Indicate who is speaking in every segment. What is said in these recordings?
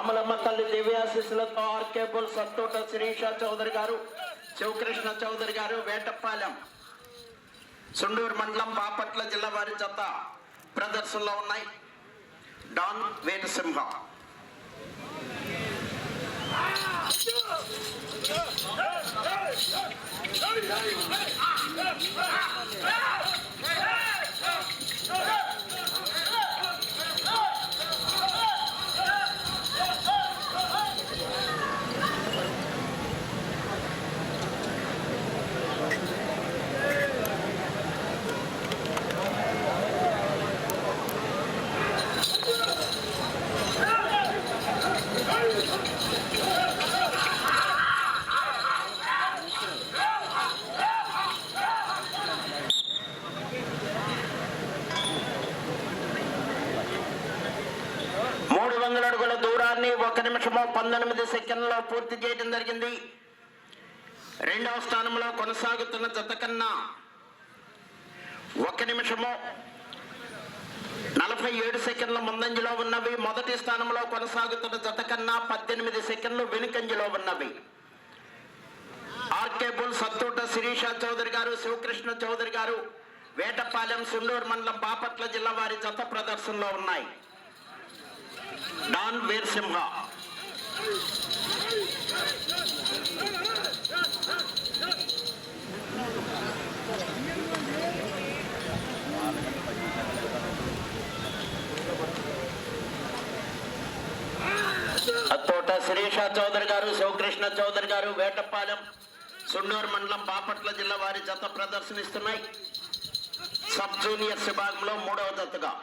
Speaker 1: రాములమ్మ తల్లి దివ్యాశీస్సులతో ఆర్కేబుల్ సత్తోట శిరీష చౌదరి గారు, శివకృష్ణ చౌదరి గారు, వేటపాలెం సుండూరు మండలం బాపట్ల జిల్లా వారి జత ప్రదర్శనలో ఉన్నాయి. డాన్ వేణుసింహ. అడుగుల దూరాన్ని 1 నిమిషము 19 సెకండ్లో పూర్తి చేయడం జరిగింది. రెండవ స్థానంలో కొనసాగుతున్న జత కన్నా 1 నిమిషము 47 సెకండ్ల ముందంజలో ఉన్నవి. మొదటి స్థానంలో కొనసాగుతున్న జత కన్నా 18 సెకండ్లు వెనుకంజలో ఉన్నవి. ఆర్కేబుల్ సత్తోట శిరీష చౌదరి గారు, శివకృష్ణ చౌదరి గారు, వేటపాలెం సుండూరు మండలం బాపట్ల జిల్లా వారి జత ప్రదర్శనలో ఉన్నాయి. డాన్ వీరసింహ. అత్తోట శిరీష చౌదరి గారు, శివకృష్ణ చౌదరి గారు, వేటపాలెం సుండూరు మండలం బాపట్ల జిల్లా వారి జత ప్రదర్శనిస్తున్నాయి. సబ్ జూనియర్స్ విభాగంలో 3వ జతగా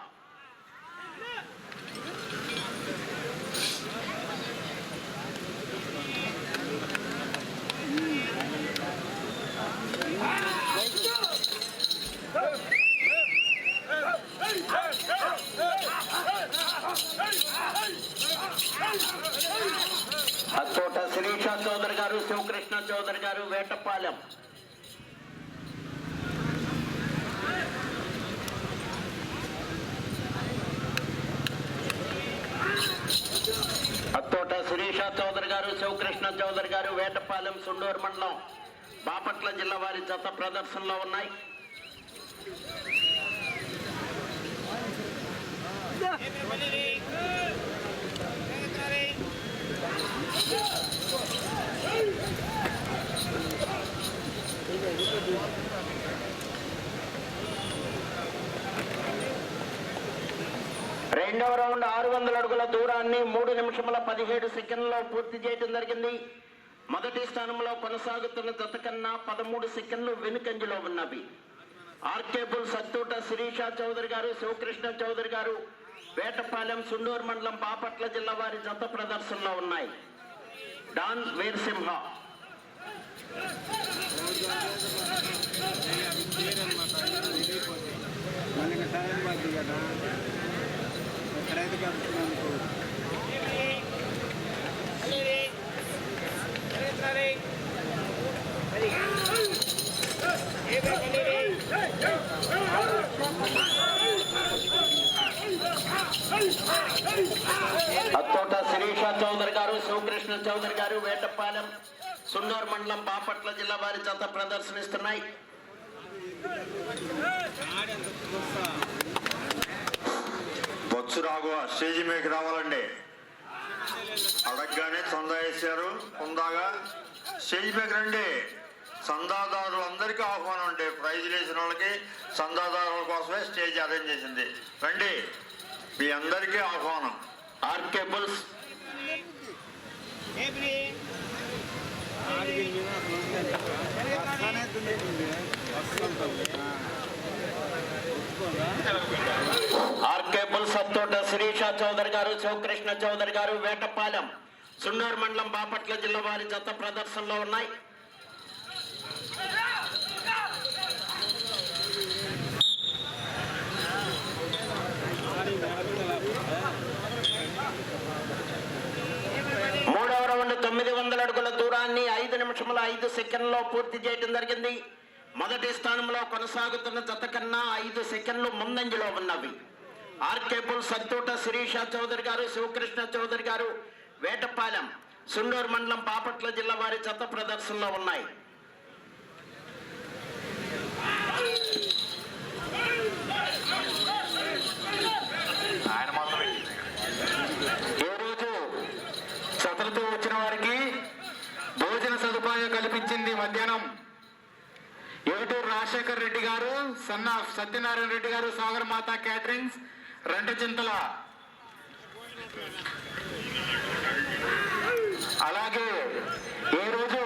Speaker 1: అత్తోట శిరీష చౌదరి గారు, శివకృష్ణ చౌదరి గారు, వేటపాలెం. అత్తోట శిరీష చౌదరి గారు, శివకృష్ణ చౌదరి గారు, వేటపాలెం సుండూరు మండలం బాపట్ల జిల్లా వారి జత ప్రదర్శనలో ఉన్నాయి. రెండవ రౌండ్ 600 అడుగుల దూరాన్ని 3 నిమిషముల 17 సెకండ్లో పూర్తి చేయడం జరిగింది. మొదటి స్థానంలో కొనసాగుతున్న జత కన్నా 13 సెకండ్లు వెనుకంజలో ఉన్నవి. ఆర్కేబుల్ సత్తోట శిరీష చౌదరి గారు, శివకృష్ణ చౌదరి గారు, వేటపాలెం సుండూరు మండలం బాపట్ల జిల్లా వారి జత ప్రదర్శనలో ఉన్నాయి. డాన్ వీరసింహ. అత్తోట శిరీష చౌదరి గారు, శివకృష్ణ చౌదరి గారు, వేటపాలెం సుండూరు మండలం బాపట్ల జిల్లా వారి జత ప్రదర్శనిస్తున్నాయి.
Speaker 2: బొత్సు రాఘవ స్టేజీ మీదకి రావాలండి. అడగగానే చందా వేశారు. కొందాగా స్టేజ్ మీదకి రండి. చందాదారులు అందరికీ ఆహ్వానం అండి. ప్రైజులు వేసిన వాళ్ళకి చందాదారుల కోసమే స్టేజ్ అరేంజ్ చేసింది. రండి, మీ అందరికీ ఆహ్వానం.
Speaker 1: ఆర్కేబుల్స్ సత్తోట శిరీష చౌదరి గారు, శివకృష్ణ చౌదరి గారు, వేటపాలెం సుండూరు మండలం బాపట్ల జిల్లా వారి జత ప్రదర్శనలో ఉన్నాయి. మూడవ రౌండ్ 900 అడుగుల దూరాన్ని 5 నిమిషముల 5 సెకండ్లో పూర్తి చేయడం జరిగింది. మొదటి స్థానంలో కొనసాగుతున్న జత కన్నా 5 సెకండ్లు ముందంజలో ఉన్నవి. ఆర్కేబుల్ సత్తోట శిరీష చౌదరి గారు, శివకృష్ణ చౌదరి గారు, వేటపాలెం సుండూరు మండలం బాపట్ల జిల్లా వారి జత ప్రదర్శనలో ఉన్నాయి.
Speaker 3: ఈ రోజు జతలతో వచ్చిన వారికి భోజన సదుపాయం కల్పించింది మధ్యాహ్నం ఏటూరు రాజశేఖర్ రెడ్డి గారు, సన్న సత్యనారాయణ రెడ్డి గారు, సాగర్ మాతా క్యాటరింగ్స్, రెంటచింతల. అలాగే ఈ రోజు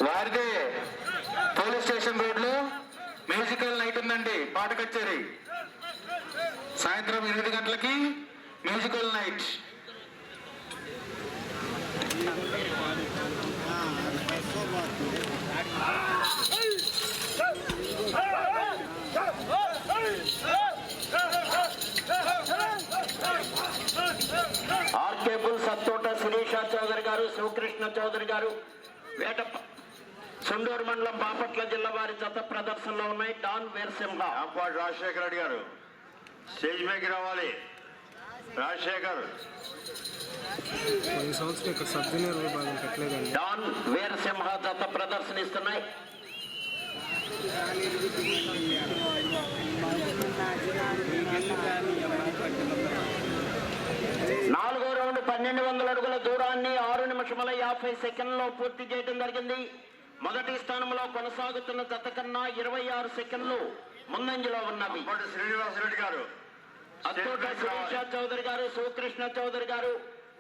Speaker 3: వారిదే పోలీస్ స్టేషన్ రోడ్లో మ్యూజికల్ నైట్ ఉందండి, పాట కచేరీ. సాయంత్రం 8 గంటలకి musical night.
Speaker 1: RK bull సత్తోట Sirisha Chowdary గారు, శివకృష్ణ చౌదరి గారు, వేట సుండూరు మండలం బాపట్ల జిల్లా వారి జత ప్రదర్శనలో ఉన్నాయి. డాన్ వీరసింహ.
Speaker 2: ఆంపాటి రాజశేఖర్ రెడ్డి గారు స్టేజ్ పైకి రావాలి. రాజశేఖర్
Speaker 4: ఈ సంవత్సరం ఇక్కడ సబ్ జూనియర్ విభాగం పెట్టలేదండి.
Speaker 1: డాన్ వీరసింహ జత ప్రదర్శనిస్తున్నాయి. నాలుగో రౌండ్ 1200 అడుగుల దూరాన్ని 6 నిమిషముల 50 సెకండ్లో పూర్తి చేయడం జరిగింది. మొదటి స్థానంలో కొనసాగుతున్న జత కన్నా 26 సెకండ్లు ముందంజలో ఉన్నవి.
Speaker 2: శ్రీనివాసరెడ్డి గారు,
Speaker 1: అత్తోట శిరీష చౌదరి గారు, శివకృష్ణ చౌదరి గారు,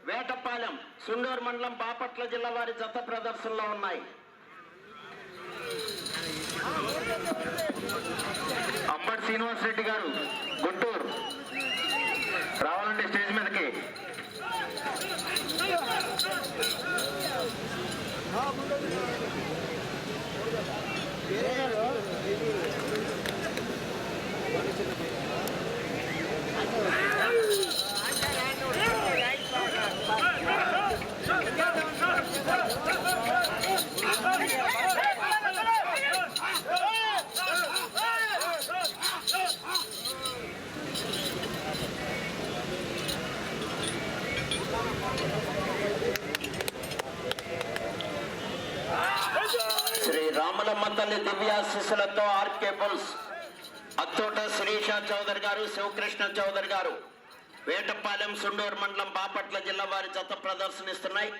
Speaker 1: వేటపాలెం సుండూరు మండలం బాపట్ల జిల్లా వారి జత ప్రదర్శనలో ఉన్నాయి.
Speaker 3: అంబటి శ్రీనివాస్ రెడ్డి గారు, గుంటూరు, రావాలంటే స్టేజ్ మీదకి.
Speaker 1: శ్రీ రాములమ్మ తల్లి దివ్యాశిస్సులతో ఆర్కే బుల్స్ అత్తోట శిరీష చౌదరి గారు, శివకృష్ణ చౌదరి గారు, వేటపాలెం సుండూరు మండలం బాపట్ల జిల్లా వారి జత ప్రదర్శనిస్తున్నాయి.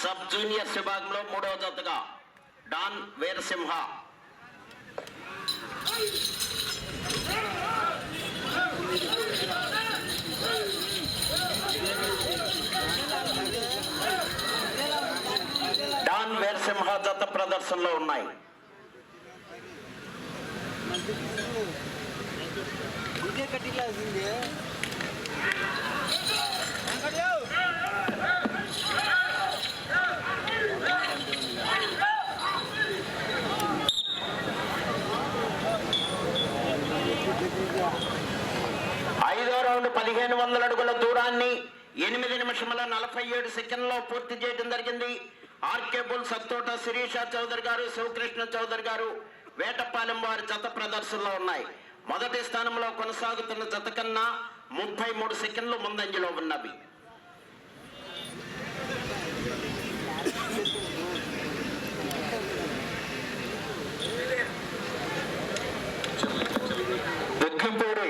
Speaker 1: సబ్ జూనియర్స్ విభాగంలో 3వ జతగా డాన్ వీరసింహ. డాన్ వీరసింహ జత ప్రదర్శనలో ఉన్నాయి. ఐదో రౌండ్ 1500 అడుగుల దూరాన్ని 8 నిమిషముల 47 సెకండ్లో పూర్తి చేయడం జరిగింది. ఆర్కే బుల్ సత్తోట శిరీష చౌదరి గారు, శివకృష్ణ చౌదరి గారు, వేటపాలెం వారి జత ప్రదర్శనలో ఉన్నాయి. మొదటి స్థానంలో కొనసాగుతున్న జత కన్నా 33 సెకండ్లు ముందంజలో ఉన్నవి.
Speaker 3: దుఃఖంపూడి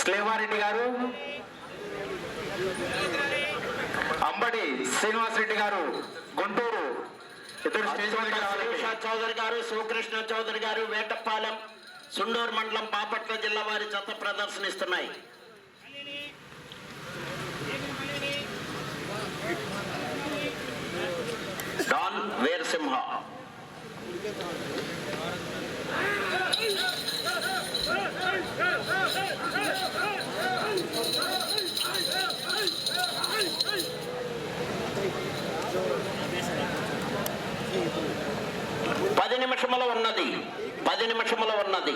Speaker 3: శ్రీవారెడ్డి గారు, అంబడి శ్రీనివాసరెడ్డి గారు, గుంటూరు, ఇద్దరు స్టేజ్ మీదకి రావాలి.
Speaker 1: శిరీష చౌదరి గారు, శివకృష్ణ చౌదరి గారు, వేటపాలెం సుండూరు మండలం బాపట్ల జిల్లా వారి జత ప్రదర్శనిస్తున్నాయి. డాన్ వీరసింహ. పది నిమిషముల ఉన్నది.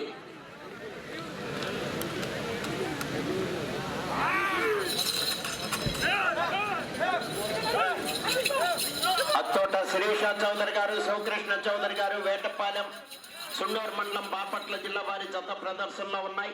Speaker 1: అత్తోట శిరీష చౌదరి గారు, శివకృష్ణ చౌదరి గారు, వేటపాలెం సుండూరు మండలం బాపట్ల జిల్లా వారి జత ప్రదర్శనలో ఉన్నాయి.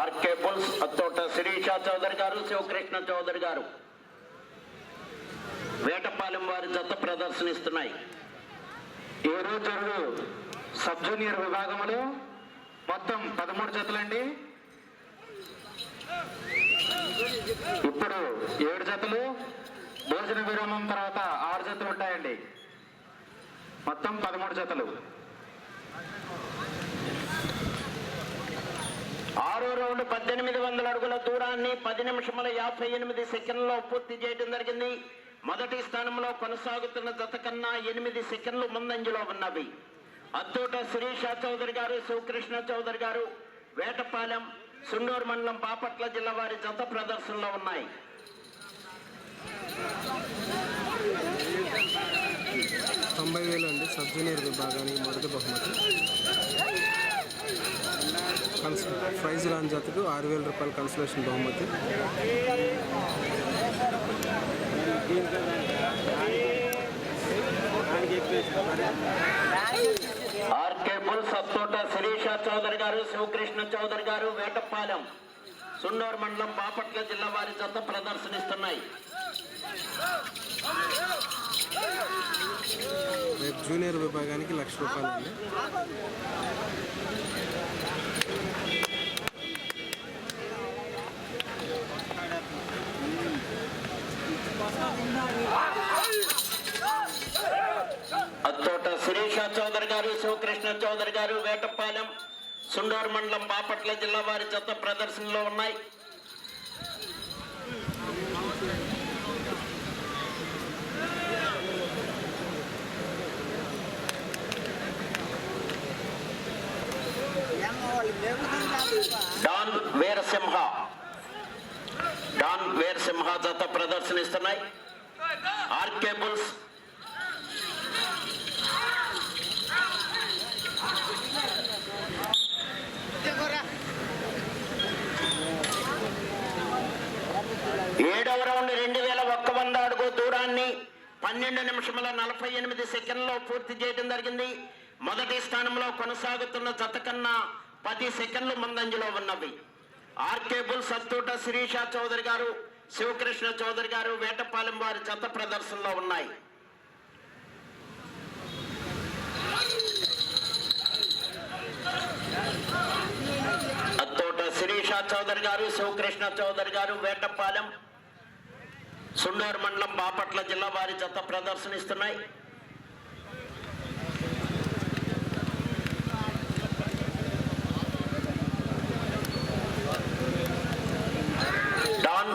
Speaker 1: ఆర్కే పుల్స్ అత్తోట శిరీష చౌదరి గారు, శివకృష్ణ చౌదరి గారు వేటపాలెం వారి జత ప్రదర్శనిస్తున్నాయి.
Speaker 3: ఈ రోజు జరుగు సబ్ జూనియర్ విభాగంలో మొత్తం 13 జతలండి. ఇప్పుడు 7 జతలు, భోజన విరామం తర్వాత 6 జతలు ఉంటాయండి. మొత్తం 13 జతలు.
Speaker 1: ఆరో రౌండ్ 1800 అడుగుల దూరాన్ని 10 నిమిషముల 58 సెకండ్లలో పూర్తి చేయడం జరిగింది. మొదటి స్థానంలో కొనసాగుతున్న జత కన్నా 8 సెకండ్లు ముందంజలో ఉన్నవి. అత్తోట శిరీష చౌదరి గారు, శివకృష్ణ చౌదరి గారు వేటపాలెం, సున్నూరు మండలం, బాపట్ల జిల్లా వారి జత ప్రదర్శనలో ఉన్నాయి.
Speaker 4: $90,000 అండి సబ్ జూనియర్ విభాగానికి మొదటి బహుమతి. ప్రైజ్ రాని జతకు $6,000 కన్సలేషన్ బహుమతి.
Speaker 1: ఆర్కే పుల్స్ అత్తోట శిరీష చౌదరి గారు, శివకృష్ణ చౌదరి గారు వేటపాలెం, సున్నూరు మండలం, బాపట్ల జిల్లా వారి జత ప్రదర్శనిస్తున్నాయి.
Speaker 4: రేపు జూనియర్ విభాగానికి ₹1,00,000 అండి.
Speaker 1: అత్తోట శిరీష చౌదరి గారు, శివకృష్ణ చౌదరి గారు వేటపాలెం, సుండూరు మండలం, బాపట్ల జిల్లా వారి జత ప్రదర్శనలో ఉన్నాయి. డాన్ వీరసింహ జత ప్రదర్శనిస్తున్నాయి. ఆర్కే బుల్స్ ఏడవ రౌండ్ 2100 అడుగు దూరాన్ని 12 నిమిషముల 48 సెకండ్లలో పూర్తి చేయడం జరిగింది. మొదటి స్థానంలో కొనసాగుతున్న జత కన్నా 10 సెకండ్లు ముందంజలో ఉన్నవి. ఆర్కే బుల్స్ అత్తోట శిరీష చౌదరి గారు, శివకృష్ణ చౌదరి గారు వేటపాలెం వారి జత ప్రదర్శనలో ఉన్నాయి. అత్తోట శిరీష చౌదరి గారు, శివకృష్ణ చౌదరి గారు వేటపాలెం, సుండూరు మండలం, బాపట్ల జిల్లా వారి జత ప్రదర్శనిస్తున్నాయి. డాన్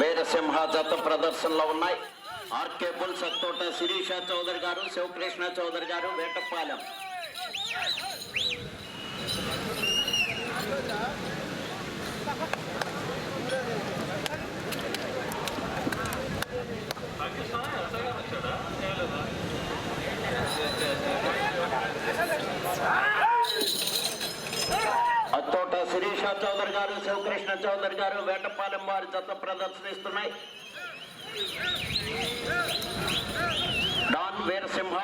Speaker 1: వీరసింహ జత ప్రదర్శనలో ఉన్నాయి. ఆర్కే బుల్స్ అత్తోట శిరీష చౌదరి గారు, శివకృష్ణ చౌదరి గారు వేటపాలెం. అత్తోట శిరీష చౌదరి గారు, శివకృష్ణ చౌదరి గారు వేటపాలెం వారి జత ప్రదర్శనిస్తున్నాయి. డాన్ వీరసింహ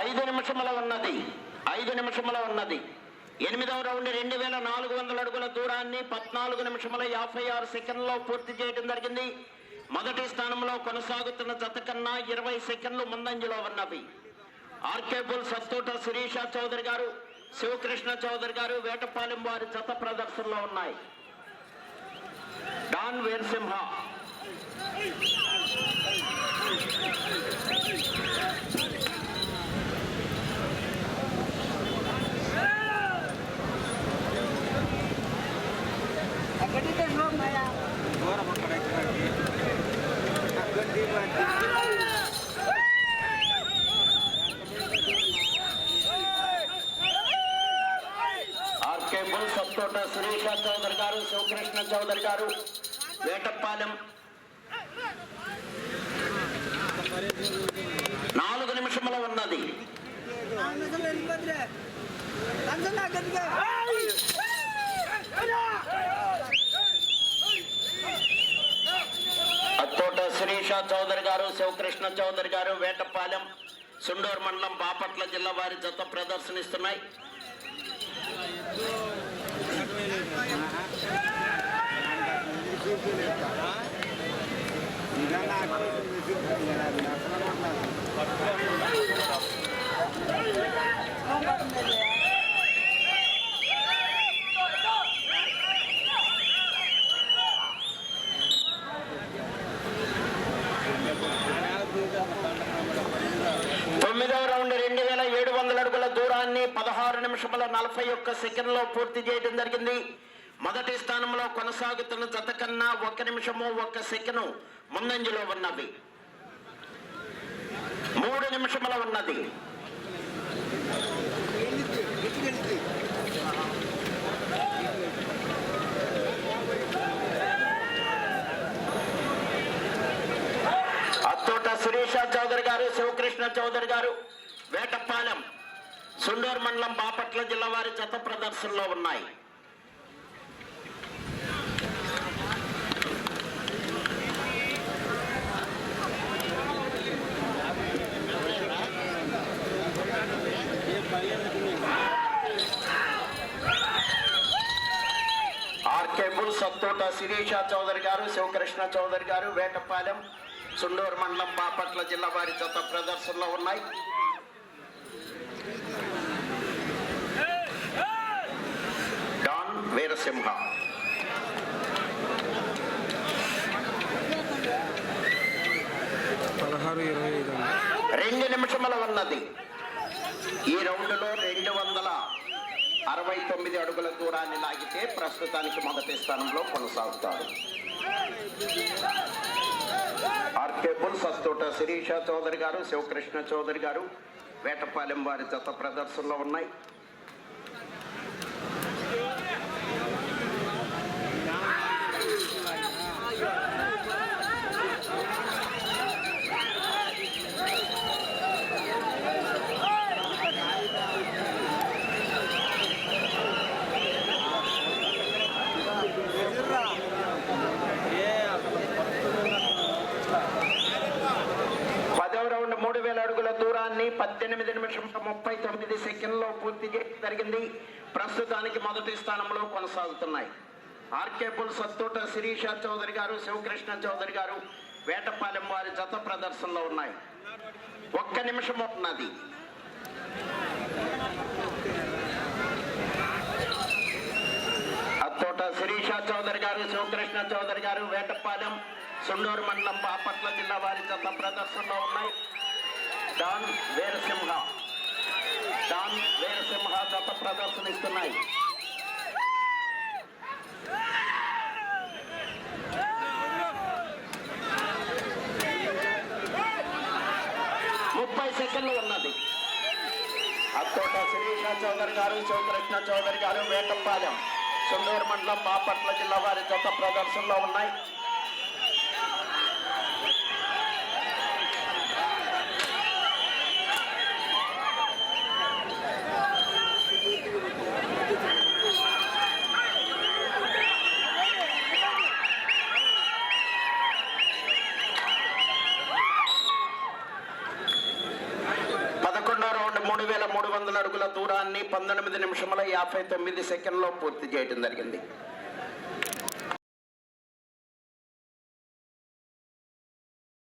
Speaker 1: ఐదు నిమిషముల ఉన్నది. 8వ రౌండ్ 2400 అడుగుల దూరాన్ని 14 నిమిషముల 56 సెకండ్లలో పూర్తి చేయడం జరిగింది. మొదటి స్థానంలో కొనసాగుతున్న జత కన్నా 20 సెకండ్లు ముందంజలో ఉన్నవి. ఆర్కే బుల్స్ అత్తోట శిరీష చౌదరి గారు, శివకృష్ణ చౌదరి గారు వేటపాలెం వారి జత ప్రదర్శనలో ఉన్నాయి. Don Veerasimha. RK bull సత్తోట Sirisha Chowdary గారు, శివకృష్ణ చౌదరి గారు, వేటపాలెం. 4 నిమిషముల ఉన్నది. అత్తోట శిరీష చౌదరి గారు, శివకృష్ణ చౌదరి గారు, వేటపాలెం, సుండూరు మండలం, బాపట్ల జిల్లా వారి జత ప్రదర్శనిస్తున్నాయి. తొమ్మిదవ రౌండ్ 2700 అడుగుల దూరాన్ని 16 నిమిషముల 41 సెకండ్లో పూర్తి చేయడం జరిగింది. మొదటి స్థానంలో కొనసాగుతున్న జత కన్నా 1 నిమిషము 1 సెకండ్ ముందంజలో ఉన్నవి. 3 నిమిషముల ఉన్నది. అత్తోట శిరీష చౌదరి గారు, శివకృష్ణ చౌదరి గారు, వేటపాలెం, సుండూరు మండలం, బాపట్ల జిల్లా వారి జత ప్రదర్శనలో ఉన్నాయి. ఆర్కే బుల్ సత్తోట శిరీష చౌదరి గారు, శివకృష్ణ చౌదరి గారు, వేటపాలెం, సుండూరు మండలం, బాపట్ల జిల్లా వారి జత ప్రదర్శనలో ఉన్నాయి. డాన్ వీరసింహ.
Speaker 4: 16:25
Speaker 1: 2 నిమిషముల ఉన్నది. ఈ రౌండ్లో 269 అడుగుల దూరాన్ని లాగితే ప్రస్తుతానికి మొదటి స్థానంలో కొనసాగుతారు. ఆర్కే బుల్ సత్తోట శిరీష చౌదరి గారు, శివకృష్ణ చౌదరి గారు, వేటపాలెం వారి జత ప్రదర్శనలో ఉన్నాయి. రౌండ్ 3000 అడుగుల దూరాన్ని 18 నిమిషం 39 సెకండ్లో పూర్తి చేయడం జరిగింది. ప్రస్తుతానికి మొదటి స్థానంలో కొనసాగుతున్నాయి. ఆర్కే బుల్ సత్తోట శిరీష చౌదరి గారు, శివకృష్ణ చౌదరి గారు, వేటపాలెం వారి జత ప్రదర్శనలో ఉన్నాయి. 1 నిమిషం ఉన్నది. అత్తోట శిరీష చౌదరి గారు, శివకృష్ణ చౌదరి గారు, వేటపాలెం, సుండూరు మండలం, బాపట్ల జిల్లా వారి జత ప్రదర్శనలో ఉన్నాయి. డాన్ వీరసింహ జత ప్రదర్శనిస్తున్నాయి. సెకండ్లు ఉన్నది. అత్తోట శిరీష చౌదరి గారు, శివకృష్ణ చౌదరి గారు, వేటపాలెం, సుండూరు మండలం, బాపట్ల జిల్లా వారి జత ప్రదర్శనలో ఉన్నాయి. రౌండ్ 3300 అడుగుల దూరాన్ని 19 నిమిషముల 59 సెకండ్లో పూర్తి చేయడం జరిగింది.